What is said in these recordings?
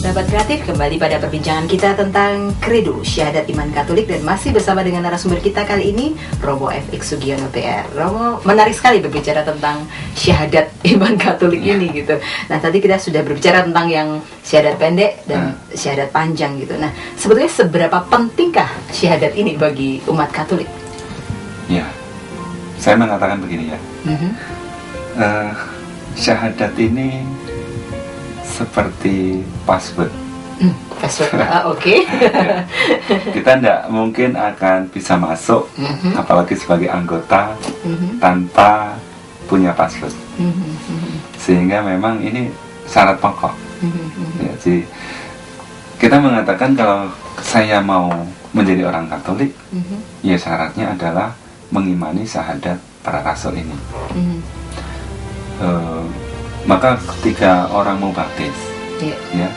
Sahabat kreatif, kembali pada perbincangan kita tentang Kredo Syahadat Iman Katolik, dan masih bersama dengan narasumber kita kali ini, Romo FX Sugiono PR. Romo, menarik sekali berbicara tentang syahadat iman Katolik ini gitu. Nah, tadi kita sudah berbicara tentang yang syahadat pendek dan syahadat panjang gitu. Nah, sebetulnya seberapa pentingkah syahadat ini bagi umat Katolik? Ya, saya mengatakan begini ya. Syahadat ini seperti password. Password, oke. Kita tidak mungkin akan bisa masuk, apalagi sebagai anggota, tanpa punya password. Sehingga memang ini syarat pokok. Ya, jadi kita mengatakan kalau saya mau menjadi orang Katolik, ya syaratnya adalah mengimani syahadat para rasul ini. Maka ketika orang mau baptis, ya,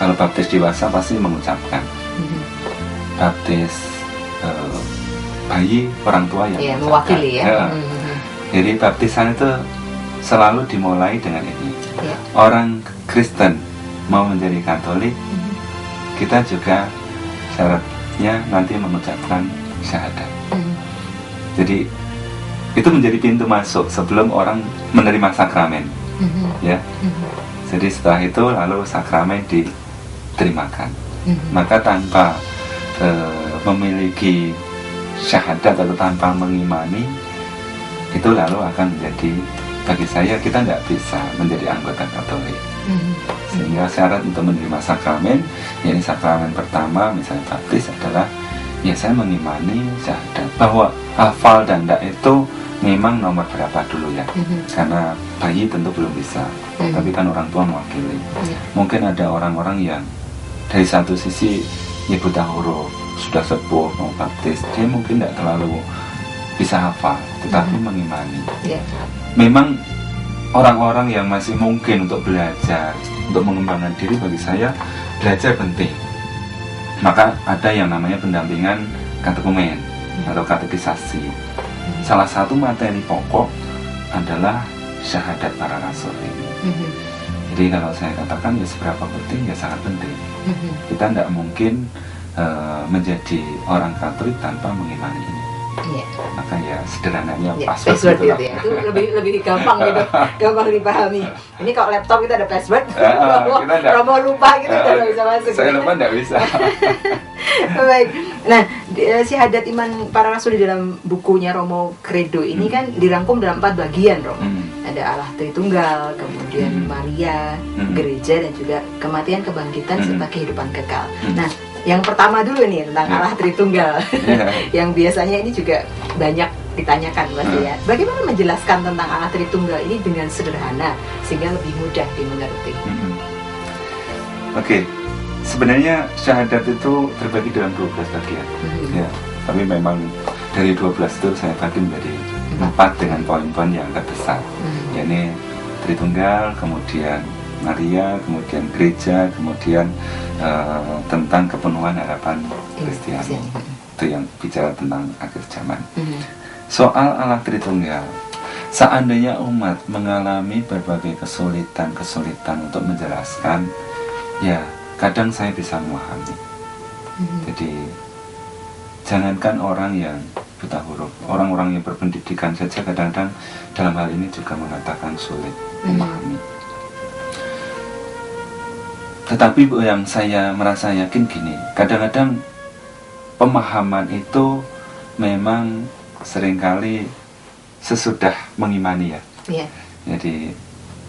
kalau baptis dewasa pasti mengucapkan, baptis bayi orang tua yang mewakili ya. Jadi baptisan itu selalu dimulai dengan ini. Orang Kristen mau menjadi Katolik, kita juga syaratnya nanti mengucapkan syahadat. Jadi itu menjadi pintu masuk sebelum orang menerima sakramen. Ya, jadi setelah itu lalu sakramen diterimakan. Maka tanpa memiliki syahadat atau tanpa mengimani itu lalu akan menjadi, bagi saya kita tidak bisa menjadi anggota Katolik. Sehingga syarat untuk menerima sakramen, yakni sakramen pertama misalnya baptis adalah ya saya mengimani syahadat. Bahwa hafal dan tidak itu memang nomor berapa dulu ya, karena bayi tentu belum bisa, tapi kan orang tua mewakili. Mungkin ada orang-orang yang dari satu sisi ya buta huruf, sudah sepuh mau baptis, dia mungkin tidak terlalu bisa hafal, tetapi mengimani. Memang orang-orang yang masih mungkin untuk belajar, untuk mengembangkan diri, bagi saya belajar penting. Maka ada yang namanya pendampingan katekumen atau katekisasi. Salah satu materi pokok adalah syahadat para rasul ini. Jadi kalau saya katakan ya seberapa penting, ya sangat penting. Kita tidak mungkin menjadi orang Katolik tanpa mengimani ini. Maka ya sederhananya password gitu ya. Itu lebih gampang gitu, gampang dipahami. Ini kalau laptop kita ada password, Romo lupa gitu tidak bisa masuk. Saya lupa tidak bisa. Baik. Nah, syahadat iman para rasul di dalam bukunya Romo Kredo ini kan dirangkum dalam 4 bagian, Romo. Ada Allah Tritunggal, kemudian Maria, gereja, dan juga kematian, kebangkitan, serta kehidupan kekal. Nah, yang pertama dulu nih tentang Allah Tritunggal, yang biasanya ini juga banyak ditanyakan, Mas ya. Bagaimana menjelaskan tentang Allah Tritunggal ini dengan sederhana sehingga lebih mudah dimengerti? Oke. Sebenarnya syahadat itu terbagi dalam 12 bagian, ya. Tapi memang dari 12 itu saya bagi menjadi 4 dengan poin-poin yang agak besar, yakni Tritunggal, kemudian Maria, kemudian gereja, kemudian tentang kepenuhan harapan Kristiani. Itu yang bicara tentang akhir zaman. Soal Allah Tritunggal, seandainya umat mengalami berbagai kesulitan untuk menjelaskan, ya kadang saya bisa memahami. Jadi jangankan orang yang buta huruf, orang-orang yang berpendidikan saja kadang-kadang dalam hal ini juga mengatakan sulit memahami. Tetapi yang saya merasa yakin gini, kadang-kadang pemahaman itu memang seringkali sesudah mengimani ya. Jadi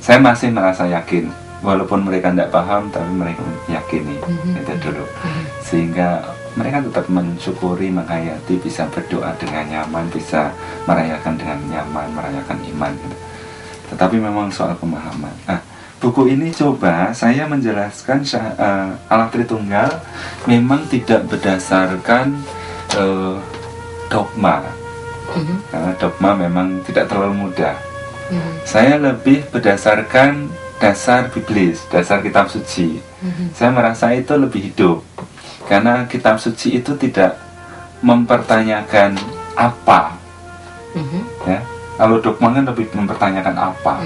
saya masih merasa yakin, walaupun mereka tidak paham, tapi mereka yakini itu dulu, sehingga mereka tetap mensyukuri, menghayati, bisa berdoa dengan nyaman, bisa merayakan dengan nyaman, merayakan iman gitu. Tetapi memang soal pemahaman. Nah, buku ini coba saya menjelaskan Allah Tritunggal memang tidak berdasarkan dogma, karena dogma memang tidak terlalu mudah. Saya lebih berdasarkan dasar biblis, dasar kitab suci. Saya merasa itu lebih hidup, karena kitab suci itu tidak mempertanyakan apa, ya. Kalau dogma kan lebih mempertanyakan apa,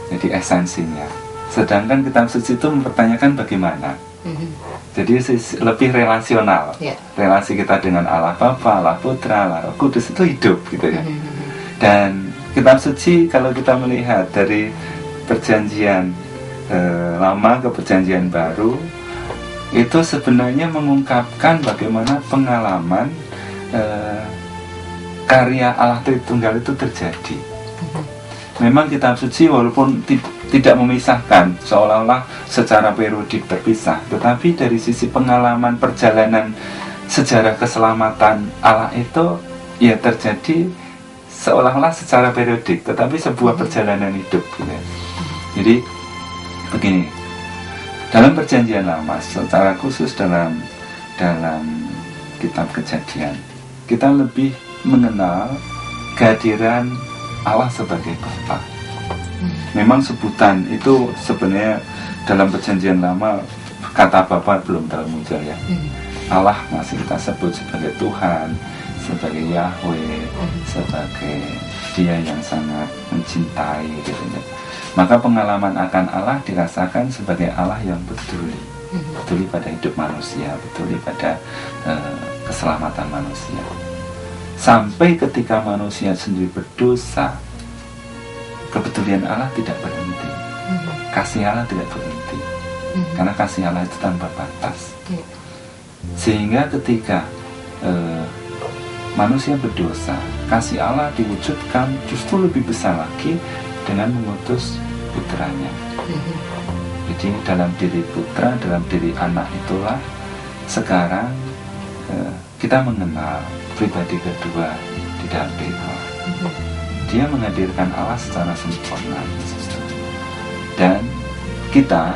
jadi esensinya. Sedangkan kitab suci itu mempertanyakan bagaimana. Jadi lebih relasional. Relasi kita dengan Allah Bapa, Allah Putra, Allah Roh Kudus itu hidup gitu ya. Dan kitab suci kalau kita melihat dari perjanjian lama ke perjanjian baru, itu sebenarnya mengungkapkan bagaimana pengalaman karya Allah Tritunggal itu terjadi. Memang kitab suci walaupun tidak memisahkan seolah-olah secara periodik terpisah, tetapi dari sisi pengalaman perjalanan sejarah keselamatan Allah itu ya terjadi seolah-olah secara periodik, tetapi sebuah perjalanan hidup gitu. Jadi begini, dalam perjanjian lama secara khusus dalam kitab Kejadian, kita lebih mengenal kehadiran Allah sebagai Bapa. Memang sebutan itu sebenarnya dalam perjanjian lama kata Bapa belum terlalu muncul ya. Allah masih kita sebut sebagai Tuhan, sebagai Yahweh, sebagai Dia yang sangat mencintai gitu ya. Maka pengalaman akan Allah dirasakan sebagai Allah yang peduli, peduli pada hidup manusia, peduli pada keselamatan manusia. Sampai ketika manusia sendiri berdosa, kepedulian Allah tidak berhenti, kasih Allah tidak berhenti, karena kasih Allah itu tanpa batas. Sehingga ketika manusia berdosa, kasih Allah diwujudkan justru lebih besar lagi dengan mengutus putranya. Jadi dalam diri putra, dalam diri anak itulah sekarang kita mengenal pribadi kedua di dalam diri Allah. Dia menghadirkan Allah secara sempurna. Dan kita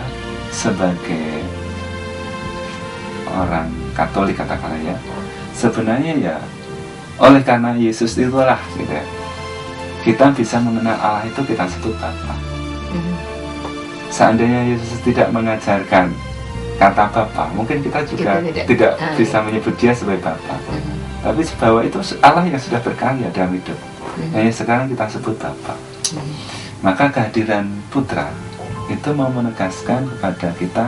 sebagai orang Katolik katakanlah ya, sebenarnya ya oleh karena Yesus itulah gitu ya, kita bisa mengenal Allah itu kita sebut Bapa. Seandainya Yesus tidak mengajarkan kata Bapa, mungkin kita juga tidak bisa menyebut Dia sebagai Bapa. Tapi bahwa itu Allah yang sudah berkarya dalam hidup, yang sekarang kita sebut Bapa. Maka kehadiran Putra itu mau menegaskan kepada kita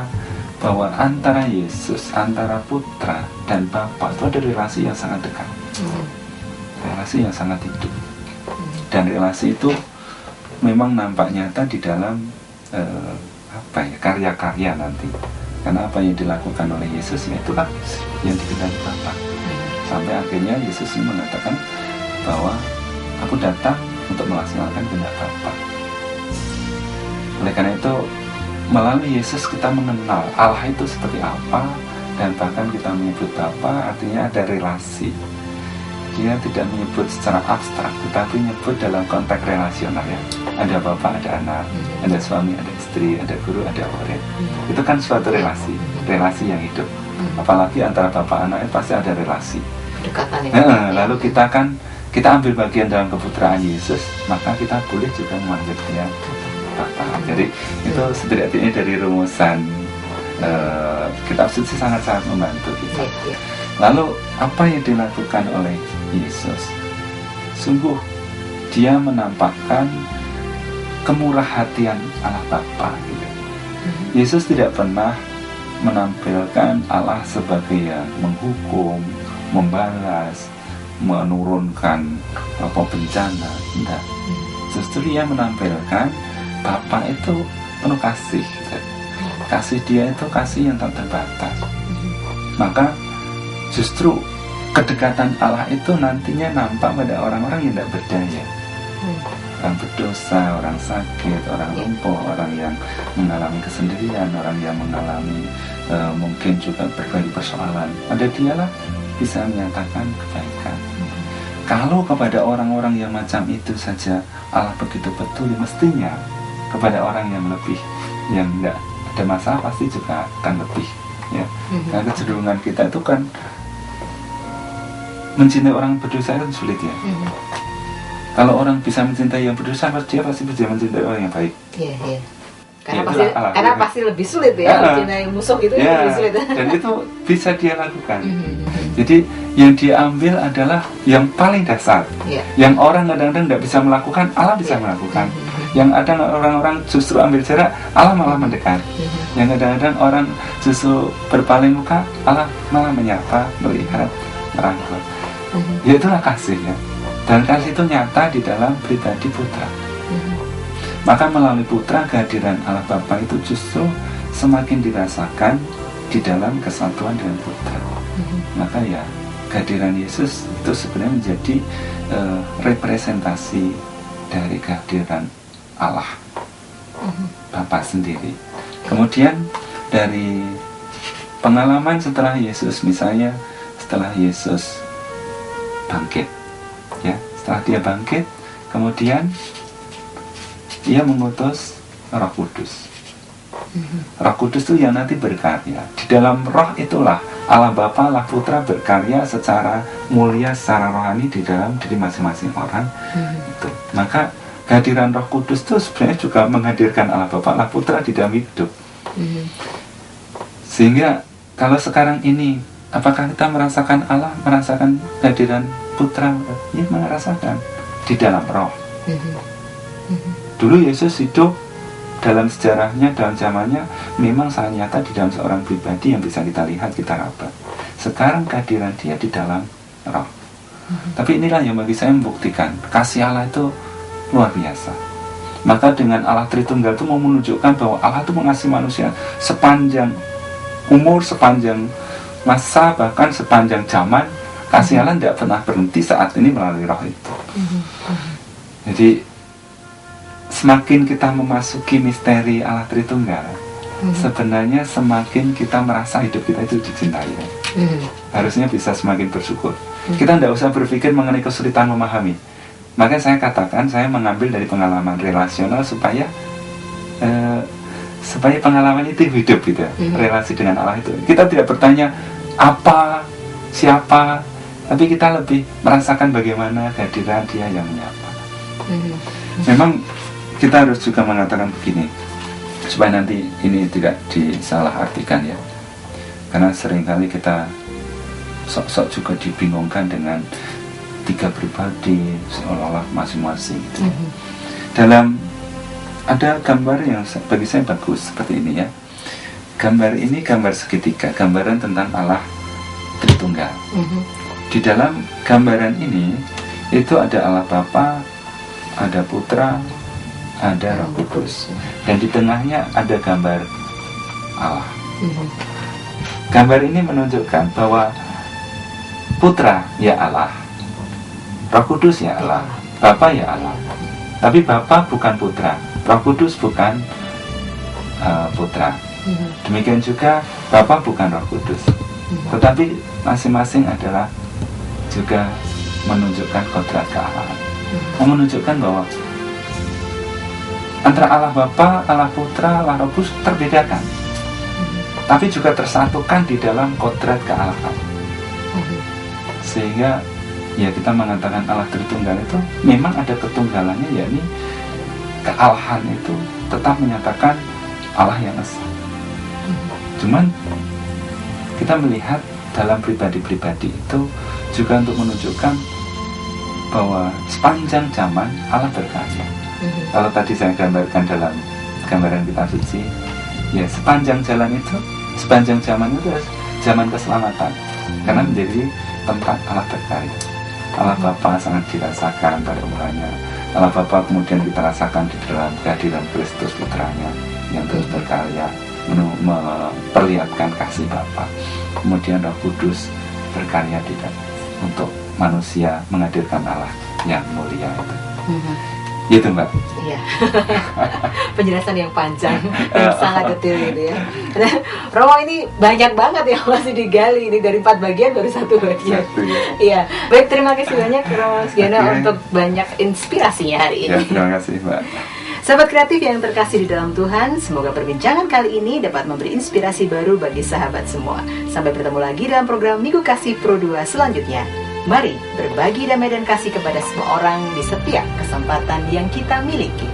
bahwa antara Yesus, antara Putra dan Bapa itu ada relasi yang sangat dekat, relasi yang sangat hidup. Dan relasi itu memang nampak nyata di dalam karya-karya nanti. Karena apa yang dilakukan oleh Yesus, ya itulah yang dikehendaki Bapa. Sampai akhirnya Yesus ini mengatakan bahwa aku datang untuk melaksanakan kehendak Bapa. Oleh karena itu, melalui Yesus kita mengenal Allah itu seperti apa, dan bahkan kita menyebut Bapa artinya ada relasi. Dia tidak menyebut secara abstrak, tetapi menyebut dalam konteks relasional ya. Ada bapak, ada anak, ada suami, ada istri, ada guru, ada murid. Itu kan suatu relasi, relasi yang hidup. Apalagi antara bapak anak itu pasti ada relasi. Lalu kita ambil bagian dalam keputraan Yesus, maka kita boleh juga memanggil dia Bapa. Jadi itu setidaknya dari rumusan kitab suci sangat-sangat membantu kita. Lalu apa yang dilakukan oleh Yesus? Sungguh Dia menampakkan kemurah hatian Allah Bapa gitu. Yesus tidak pernah menampilkan Allah sebagai yang menghukum, membalas, menurunkan bencana. Tidak. Justru Dia menampilkan Bapa itu penuh kasih gitu. Kasih Dia itu kasih yang tak terbatas. Maka justru kedekatan Allah itu nantinya nampak pada orang-orang yang tidak berdaya, orang berdosa, orang sakit, orang lumpuh, orang yang mengalami kesendirian, orang yang mengalami mungkin juga berbagai persoalan. Pada Dialah bisa menyatakan kebaikan. Kalau kepada orang-orang yang macam itu saja Allah begitu peduli, mestinya kepada orang yang lebih, yang tidak ada masalah pasti juga akan lebih ya. Karena kecenderungan kita itu kan mencintai orang berdosa itu sulit ya. Kalau orang bisa mencintai yang berdosa, dia pasti bisa mencintai orang yang baik. Iya. Karena pasti lebih sulit ya mencintai musuh itu lebih sulit. Dan itu bisa dia lakukan. Jadi yang dia ambil adalah yang paling dasar, yang orang kadang-kadang tidak bisa melakukan, Allah bisa melakukan. Yang ada orang-orang justru ambil jarak, Allah malah mendekat. Yang kadang-kadang orang justru berpaling muka, Allah malah menyapa, melihat, merangkul. Ya itulah kasih ya. Dan kasih itu nyata di dalam pribadi putra. Maka melalui putra, kehadiran Allah Bapa itu justru semakin dirasakan di dalam kesatuan dengan putra. Maka ya kehadiran Yesus itu sebenarnya menjadi representasi dari kehadiran Allah Bapa sendiri. Kemudian dari pengalaman setelah Yesus, misalnya setelah Yesus bangkit, ya, setelah dia bangkit, kemudian ia mengutus Roh Kudus. Roh Kudus itu yang nanti berkarya. Di dalam Roh itulah Allah Bapa, Allah Putra berkarya secara mulia, secara rohani di dalam diri masing-masing orang. Itu. Maka kehadiran Roh Kudus itu sebenarnya juga menghadirkan Allah Bapa, Allah Putra di dalam hidup. Sehingga kalau sekarang ini, apakah kita merasakan Allah, merasakan kehadiran Putra? Ya, merasakan di dalam Roh. Dulu Yesus hidup dalam sejarahnya, dalam zamannya memang sangat nyata di dalam seorang pribadi yang bisa kita lihat, kita raba. Sekarang kehadiran dia di dalam Roh. Tapi inilah yang bagi saya membuktikan kasih Allah itu luar biasa. Maka dengan Allah Tritunggal itu mau menunjukkan bahwa Allah itu mengasihi manusia sepanjang umur, sepanjang masa, bahkan sepanjang zaman. Kasih Allah tidak pernah berhenti saat ini melalui Roh itu. Jadi semakin kita memasuki misteri Allah Tritunggal, sebenarnya semakin kita merasa hidup kita itu dicintai. Harusnya bisa semakin bersyukur. Kita tidak usah berpikir mengenai kesulitan memahami. Makanya saya katakan, saya mengambil dari pengalaman relasional supaya pengalaman itu hidup gitu, relasi dengan Allah itu. Kita tidak bertanya apa, siapa, tapi kita lebih merasakan bagaimana kehadiran Dia yang menyapa. Memang kita harus juga mengatakan begini, supaya nanti ini tidak disalahartikan ya. Karena seringkali kita sok-sok juga dibingungkan dengan tiga pribadi seolah-olah masing-masing gitu. Dalam ada gambar yang bagi saya bagus seperti ini ya. Gambar ini gambar segitiga, gambaran tentang Allah Tritunggal. Di dalam gambaran ini itu ada Allah Bapa, ada Putra, ada Roh Kudus, dan di tengahnya ada gambar Allah. Gambar ini menunjukkan bahwa Putra ya Allah, Roh Kudus ya Allah, Bapa ya Allah. Tapi Bapa bukan Putra, Roh Kudus bukan Putra. Demikian juga Bapa bukan Roh Kudus. Tetapi masing-masing adalah juga menunjukkan kodrat kealahan. Menunjukkan bahwa antara Allah Bapa, Allah Putra, Allah Roh Kudus terbedakan, tapi juga tersatukan di dalam kodrat kealahan. Sehingga ya kita mengatakan Allah Tritunggal itu memang ada ketunggalannya, yakni kealahan itu tetap menyatakan Allah yang esa. Cuman kita melihat dalam pribadi-pribadi itu juga untuk menunjukkan bahwa sepanjang zaman Allah berkarya. Kalau tadi saya gambarkan dalam gambaran kitab suci, ya sepanjang jalan itu, sepanjang zaman itu zaman keselamatan, karena menjadi tempat Allah berkarya. Allah Bapa sangat dirasakan pada mulanya. Allah Bapa kemudian kita rasakan di dalam kehadiran Kristus Putranya yang terus berkarya memperlihatkan kasih Bapa. Kemudian Roh Kudus berkarya untuk manusia menghadirkan Allah yang mulia itu. Gitu Mbak. Iya. Penjelasan yang panjang, yang sangat detail gitu ya. Nah, Romo ini banyak banget yang masih digali ini, dari 4 bagian baru 1 bagian. Iya. Baik, terima kasih banyak Romo Sugiono untuk banyak inspirasinya hari ini. Ya, terima kasih Mbak. Sahabat kreatif yang terkasih di dalam Tuhan, semoga perbincangan kali ini dapat memberi inspirasi baru bagi sahabat semua. Sampai bertemu lagi dalam program Minggu Kasih Pro 2 selanjutnya. Mari berbagi damai dan kasih kepada semua orang di setiap kesempatan yang kita miliki.